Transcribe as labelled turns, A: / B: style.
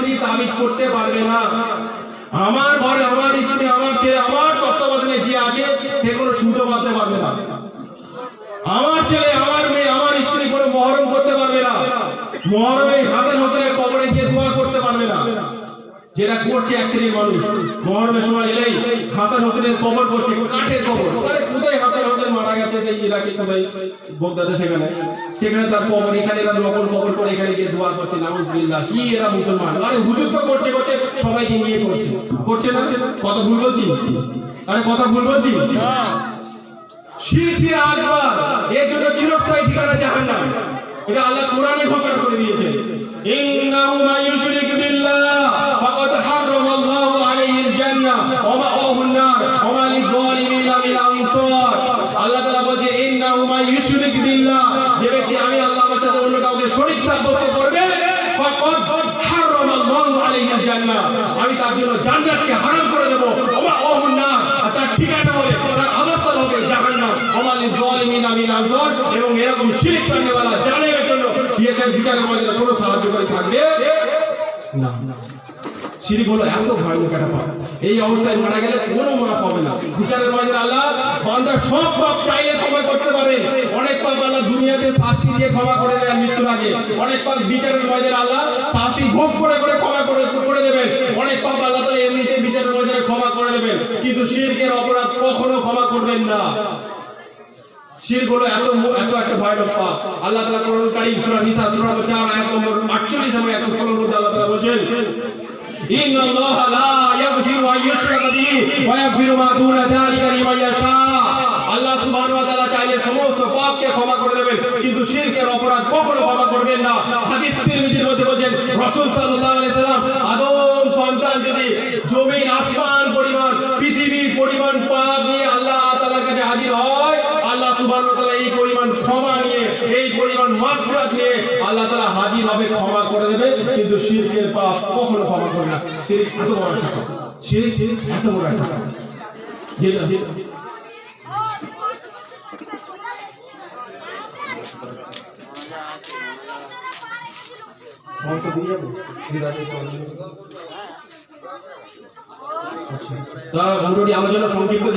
A: স্ত্রী তাবিজ করতে পারবে না। আমার ঘরে আমার স্ত্রী, আমার ছেলে, আমার তত্ত্বাবধানে যে আছে সে কোনো সুতো বাঁধতে পারবে না। আমার ছেলে, আমার মেয়ে, আমার স্ত্রী কোনো মহরম করতে পারবে না। মহরমে হাসান হোসেনের কবরে গিয়ে দোয়া করতে পারবে না, যেটা করছে এক শ্রেণীর মানুষ। মহরমের সময় এলেই হাসান হোসেনের কবর করছে, কাঠের কবর। তাহলে কোথায় হাসান হোসেন মারা গেছে, সেই ইরাকে কোথায় বগদাদে, সেখানে তার কবর, এখানে এরা নকল কবর করে এখানে গিয়ে দোয়া করছে। নাউজুবিল্লাহ, কি এরা মুসলমান? আরে হুজুর তো করছে সবাইকে নিয়ে করছে না? কথা ভুল বলছি? আরে কথা ভুল বলছি? শিরকে আকবার, এর জন্য চিরস্থায়ী ঠিকানা জাহান্নাম। এটা আল্লাহ কোরআনে ঘোষণা করে দিয়েছেন, ইন্নাহু মান ইউশরিক বিল্লাহ ফাকাদ হারামাল্লাহু আলাইহিল জান্নাহ ওয়া মাআহুন নার ওয়া মা লিয-যালিমিনা মিন আনসার। আল্লাহ তাআলা বলেছে, ইন্নাহু মান ইউশরিক বিল্লাহ, যে ব্যক্তি আমি আল্লাহর সাথে অন্য কাউকে শরীক সাব্যস্ত করবে, ফাকাদ হারামাল্লাহু আলাইহিল জান্নাহ, আমি তার জন্য জান্নাতকে হারাম করে দেব। ওয়া মাআহুন নার, তার ঠিকানা হবে, তার অবস্থান হবে জাহান্নাম। ওয়া মা লিয-যালিমিনা মিন আনসার, এবং এরকম শিরক করনেওয়ালা জালেমের জন্য বিচারের ময়দানে কোনো সাহায্যকারী থাকবে না। শিরক হলো এত ভয়ানক একটা পাপ, এই অবস্থায় মারা গেলে কোনো মাফ হবে না। বিচারের ময়দানে আল্লাহ বান্দার সব পাপ চাইলে ক্ষমা করতে পারেন। অনেক পাপ আল্লাহ দুনিয়াতে শাস্তি দিয়ে ক্ষমা করে দেন মৃত্যুর আগে। অনেক পাপ বিচারের ময়দানে আল্লাহ শাস্তি ভোগ করে ক্ষমা করে দেবেন। অনেক পাপ আল্লাহ তাআলা এমনিতে বিচারের ময়দানে ক্ষমা করে দেবেন, কিন্তু শিরকের অপরাধ কখনো ক্ষমা করবেন না। শিরক হলো এত একটা ভয়ানক পাপ। আল্লাহ তাআলা কোরআন কারীম সূরা নিসা সূরা 4 আয়াত নম্বর 48 এবং 116 মধ্যে আল্লাহ তাআলা বলেন, ইন্নাল্লাহা লা ইয়াগফিরু আন ইউশরাকা বিহি ওয়া ইয়াগফিরু মা দুনা যালিকা লিমান ইয়াশা। আল্লাহ সুবহানাহু ওয়া তাআলা চাইলে সমস্ত পাপকে ক্ষমা করে দেবেন, কিন্তু শিরকের অপরাধ কখনো ক্ষমা করবেন না। হাদিস তিরমিজির মধ্যে বলেন, রাসূল সাল্লাল্লাহু আলাইহি সাল্লাম আদম সন্তান যদি জমিন আসমান পরিমাণ, পৃথিবী পরিমাণ পাপ নিয়ে আল্লাহ তাআলার কাছে হাজির হয়, আল্লাহ সুবহানাহু ওয়া তাআলা এই পরিমাণ ক্ষমা নিয়ে, এই পরিমাণ মাগফিরাত নিয়ে আল্লাহ তাআলা হাজির হবে, ক্ষমা করে দেবে, কিন্তু শিরকের পাপ কখনো ক্ষমা করবে না। শিরক এত বড় একটা পাপ, শিরক এত বড় একটা পাপ। তা মোটামুটি আলোচনা সংক্ষিপ্ত